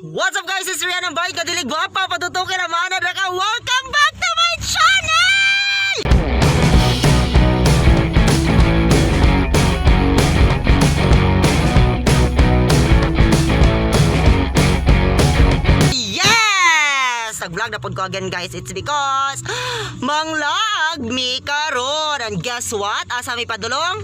What's up guys? It's Rian ang bahay kadilig guwapa patutukin ang mana ka. Welcome back to my channel! Yes! Nag-vlog na po ko again guys. It's because manglag mi karon. And guess what? Asa mi padulong?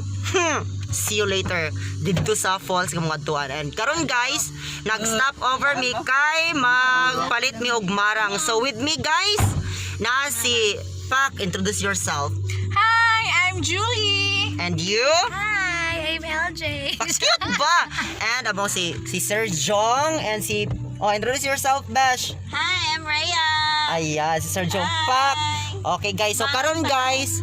See you later dito sa falls ng mga tuwan. And karon guys, nag-stop over mi kay magpalit mi og marang. So with me guys, na si Pak, introduce yourself. Hi, I'm Julie. And you? Hi, I'm LJ. Cute ba? And abang si Sir Jong and si introduce yourself, Besh. Hi, I'm Rhea. Ayan, si Sir Jong Pak. Okay guys, so karon guys,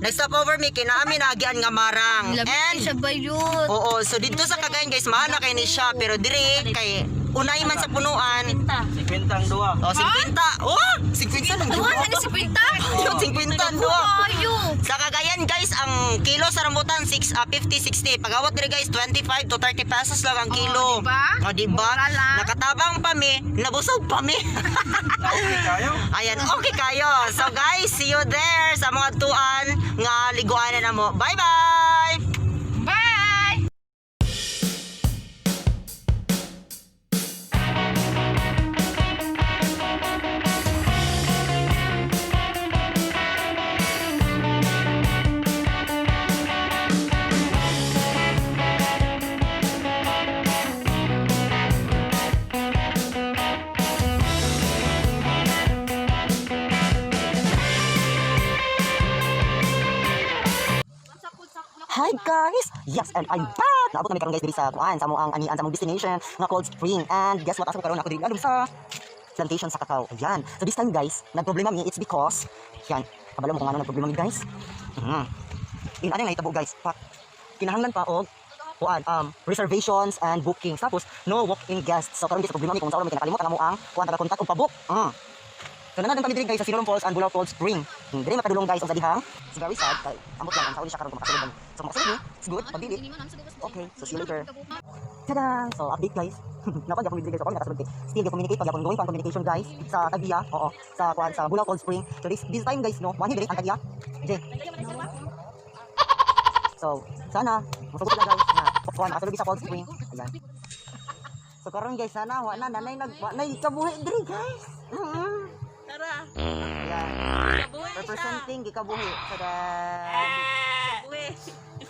nag-stop over mi kay naami nagian nga marang. And siya ba yun? oo, so dito sa Cagayan guys, maana kay ni siya pero dire kay unay man sa punuan. 50 ang duwa. Oh, 50. Oh, 50 lang Tuwa duwa. na ni si Pinta? Yung 50 ang duwa. Ayo. Sa Cagayan guys, ang kilo sa rambutan 50, 60. Pagawat dire guys, 25 to 30 pesos lang ang kilo. diba? Oh, diba? Mura lang. Nakatabang pa mi, nabusog pa mi. Okay kayo? Ayan, okay kayo. So guys, see you there sa mga tuan nga liguan na mo. Bye-bye! Bye! Hi guys! Yes, and I'm back! Naabot na may karon guys diri sa kuan sa among anian sa among destination nga Cold Spring. And guess what? Asa ko karon ako diri alum sa plantation sa cacao. Ayan. So this time guys, nagproblema mi it's because yan, kabalo mo kung ano nagproblema mi guys. In ano nga itabo guys? Kinahanglan pa og kuan reservations and bookings. Tapos no walk-in guests. So karon guys problema mi kung saan mo kinakalimutan amo ang kuan taga contact og pa-book. So nanadon kami diri guys sa Siloam Falls and Bulao Cold Spring. Diri makadulong guys ang sa dihang. It's very sad kay amot lang ang sauli siya karon kung makasulod. So makasulod ni. It's good, pabili. Okay, so see you later. Tada! So update guys. Napag ako diri guys ako nakasulod. Still yung communicate pag going from communication guys sa Tagiya. Oo, sa kuan sa Bulao Cold Spring. So this time guys no, wani diri ang Tagiya. J. So sana masugot sila guys na kuan makasulod sa Cold Spring. Ayan. So karon guys sana wa na nanay nanay kabuhi diri guys. Tara. Ayan. Representing gikabuhi sa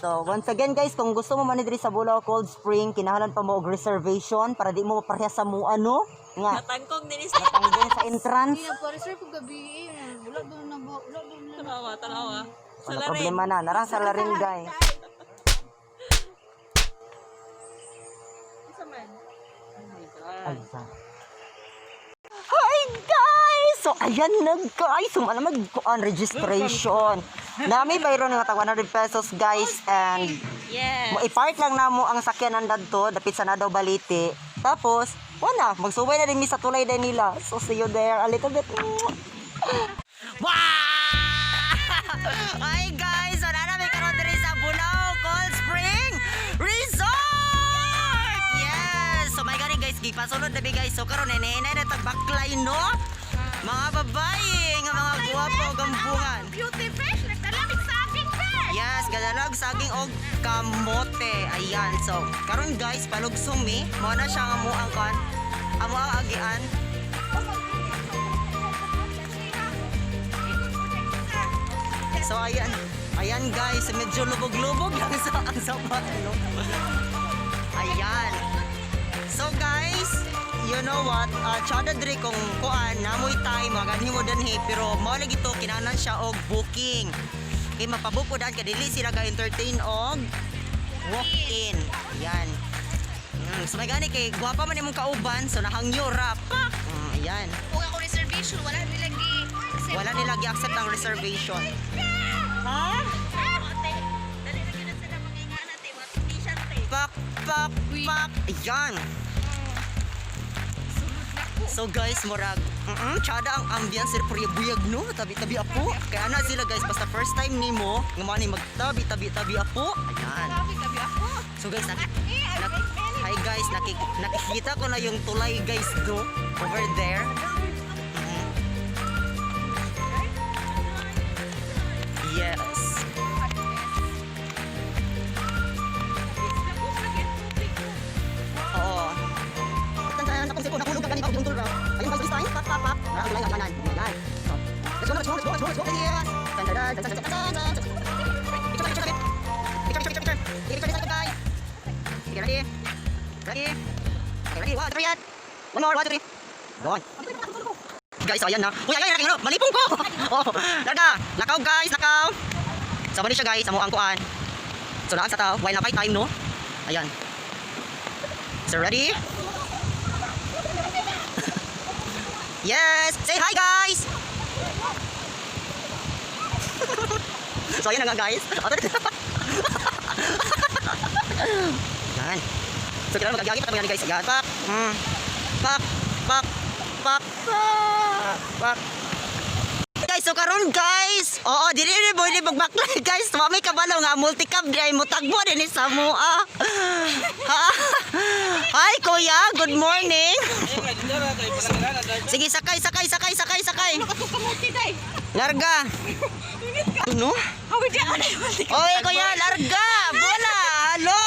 So once again guys, kung gusto mo man diri sa Bulao Cold Spring, kinahanglan pa mo og reservation para di mo maparehas sa mo ano nga Natangkong din sa natanggon sa entrance. Hindi nagpa-reserve kung gabi. Wala doon na ba? Wala doon na. Talawa. Wala problema na, narang sa larin guys. Isa man. Ayun. Hi guys! So ayan na guys, sumala mag-kuan registration. Nami bayron nga tag 100 pesos guys and Yes. i-park lang namo ang sakyanan dadto dapit sa Nadaw Balite. Tapos wala, magsubay na din mi sa tulay din nila. So see you there a little bit. Wow! Hi guys, wala na may karon diri sa Bulao Cold Spring Resort. Yes. So my god guys, gipasulod na bi guys. So karon nenay na tag baklay no. Mga babae nga mga guwapo gampungan. Beauty fresh, nagtalamig sa akin fresh. Yes, gadalag saging og kamote. Ayan. So, karon guys, palugsong mi. Mo na siya nga mo ang kan. Amo ang agian. So, ayan. Ayan guys, medyo lubog-lubog lang sa ang sapat, no? Ayan. So guys, you know what? Tsada diri kung kuan namoy time magani mo danhi pero mo lagi to kinahanglan siya og booking. Kay mapabook po daan kadili sila ga-entertain og walk-in. Ayan. So may gani kay guwapa man imong kauban so nahangyo ra. Ayan. Kung ako reservation, wala nilagi. Wala nila gi-accept ang reservation. Ha? Dali na gina sila mag-inga natin. T-shirt eh. Pak. Ayan. So guys, murag tsada ang ambience sir buyag no, tabi-tabi apo. Kaya na sila guys, basta first time nimo nga man magtabi-tabi apo. Ayan. Grabe, gabi ako. So guys, hi Ay guys, nakikita ko na yung tulay guys do over there. Yes. Oo. Tantan na kung nahulog ka ganito yung tulra. Ayun guys, this time, pop. Na tulay ang kanan. Yan. So, let's go. Yes. Picture guys. Okay, ready? Okay, ready? 1, 2, 3. One more, 1, 2, 3. Go on. Guys, ayan na. Uy, ayan, ano? Malipong ko! Oh, larga! Nakaw, guys, nakaw! Sama din siya, guys, sa muang kuan. So, naan sa tao, while na time, no? Ayan. So, ready? Yes! Say hi, guys! So, ayan na nga, guys. Yan. So, kailangan magagagi pa tayo guys. Yan. Pak. Guys, so karon guys. Oo, dili boy di bagbakla guys. Mami kabalo nga multicam di ay mutagbo din sa mo. Hi kuya, good morning. Sige, sakay. Larga. Ano? Oy kuya, larga. Bola. Halo.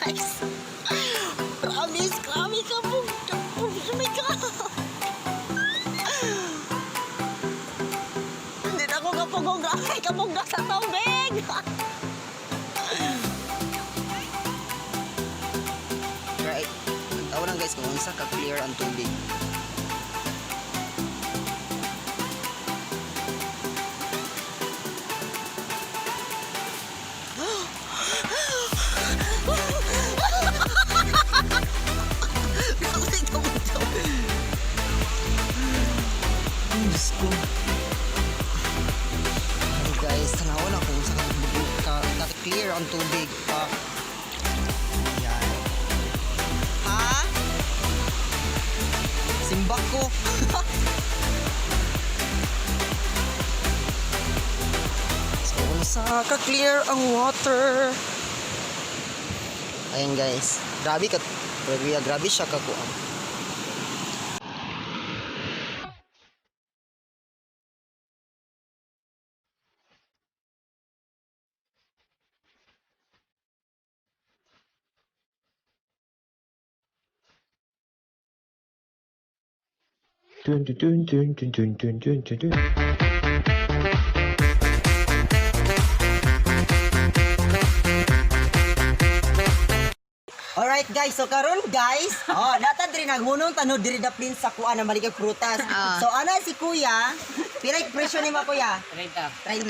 Guys, promise, kami kabog. Hindi na ako kapugog. Ay, kabog na sa tubig. Right. Tawa lang guys kung isa ka-clear ang tubig. Guys, tanawa lang kung saan clear ang tubig pa. Ayan. Ha? Simbak ko. So, kung saan clear ang water. Ayan guys. Grabe siya kakuha. Dun dun dun dun dun dun dun dun dun dun. Alright guys, so karon guys, natad rin nagmunong tanod diri daplin sa kuan na maligay prutas. So ana si kuya, pila presyo ni mo kuya? 30.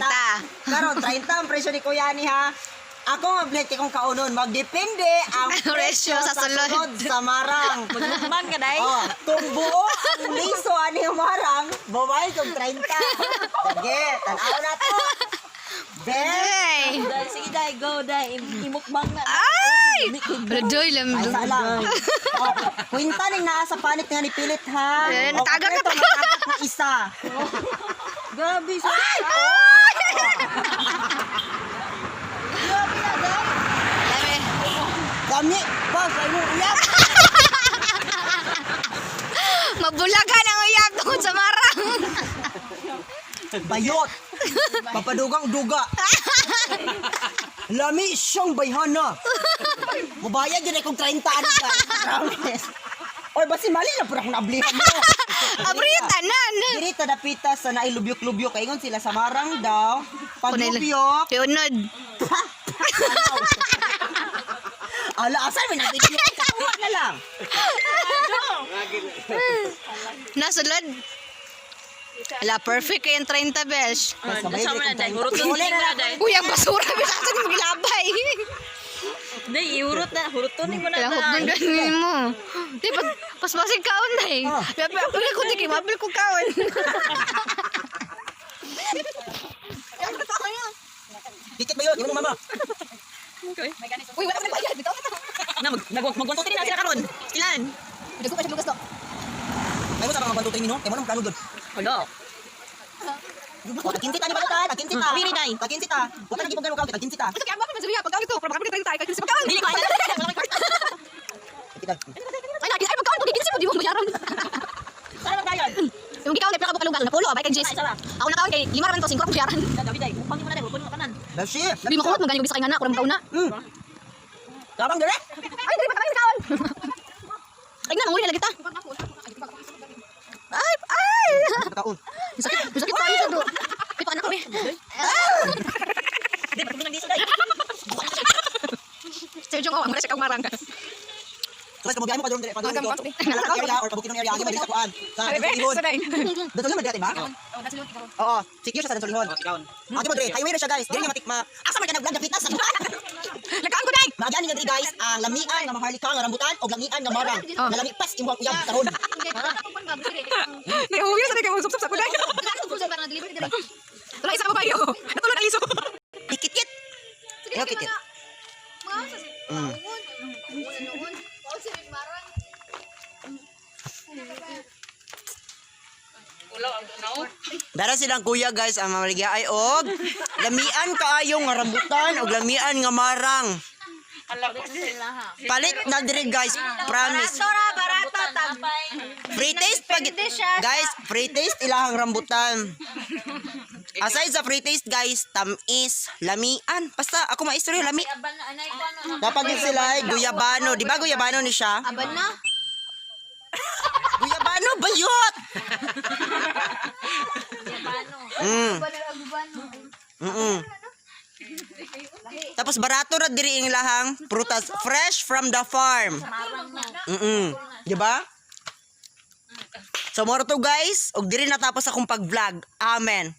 Karon 30 ang presyo ni kuya ni ha. Ako mablet kay kung kaunon, magdepende ang presyo sa sulod sa marang. Magmukman ka dai. Kung buo ang liso ani ang marang, babayad kong 30. Sige, tanaw na to. Dai, sige dai, go dai. Imukbang na. Ay! Bradoy lang. Ay, salang. Kwinta ning naa sa panit nga nipilit ha. Natagak ito, natagak na isa. Grabe sa. Kami, pa, sa imong uyak. Mabulagan ang uyak tungkol sa marang. Bayot. Papadugang duga. Lami siyang bayhana. Mabayad yun ay kung 30 ano guys. Promise. Oy, basi mali na pura kung nablihan mo. Abriyo tanan. Diri ta dapita sa nailubyok-lubyok. Kaingon sila sa marang daw. Pag-yupyok. Piunod. Ala, asan mo na video? Kakuha na lang. Nasulod. Ala, perfect kayong 30 besh. Nasa mo na, day. Huruton mo na, day. Uy, ang basura. Bisasan mo gilabay. Day, ihurot na. Hurutunin mo na, Kaya hop din day. ganin mo. Di, pasmasig kaon na eh. Apil ko, di, mapil ko kaon. Dikit ba yun? Iwan mo mama. Uy, wala ka nagbayad. Bitaw ka na. Magkonsultin na sila karon. Ilan? Gusto pa siya lugas to. May mo sa mga bantutin nino? Kaya mo nang kano doon. Hello. Taginsita ni Balutan. Taginsita. Pili, day. Taginsita. Huwag ka naging pagkano ka. Taginsita. Ito kaya bakit masuriya? Pagkawin to. Pagkawin tayo tayo. Kasi pagkawin. Dili ko. Ay, lagi. Ay, pagkawin ko. Di mo bayaran. Saan ba tayo? Yung gikawin ay pinakabukalugal na pulo. Abay kay Jis. Ay, sala. Ako na kawin kay 5 raman to. 5 ako bayaran. Dabi, day. Hurutunin mo na, day. Hurutunin mo kanan. Dashi. Sabi mo ko, magaling bisa kay ngana. Kurang kauna. Tabang dire. Ay, dili pa kami kaon. Ay, na, manguli na kita. Ay, ay. Taon. Sakit tayo sa do. Ay, paano kami? Day, patuloy lang dito, day. Sergio, oh, ang mura siya kang marang. Tapos kamubiyahin mo pa doon dire. Pag Agam, doon pag- area or pabukinon area. Agi ba dito sa kuan? Sa Solihon. Dito naman dito ba? Oo. Secure siya sa Solihon. Agi mo dire. Highway na siya guys. Dire nga matik ma. Asa man ka nag-vlog na fitness. Lakaan ko, Day! Magani nga diri guys, ang lamian nga maharlika nga rambutan o lamian nga marang. Nga lami pas imong uyab karon. May uwi sa kay mo sup sa kuday. Wala isa ka ba kayo? Natulog na iso. Dikit-kit. Yo kit. Dara silang kuya guys ang mamaligya ay og lamian kaayo nga rambutan og lamian nga marang. Palit na diri guys, promise. Barato, tampay. Free taste pag guys, free taste ilahang rambutan. Aside sa free taste guys, tamis, lamian. Basta ako maistorya lami. Aban na, anay ko, ano. Dapat din sila ay guyabano. Di ba guyabano ni siya? Aban na? Guyabano bayot. Mm. Tapos barato ra diri ang lahang prutas fresh from the farm. Di ba? So mo to guys, og diri natapos akong pag-vlog. Amen.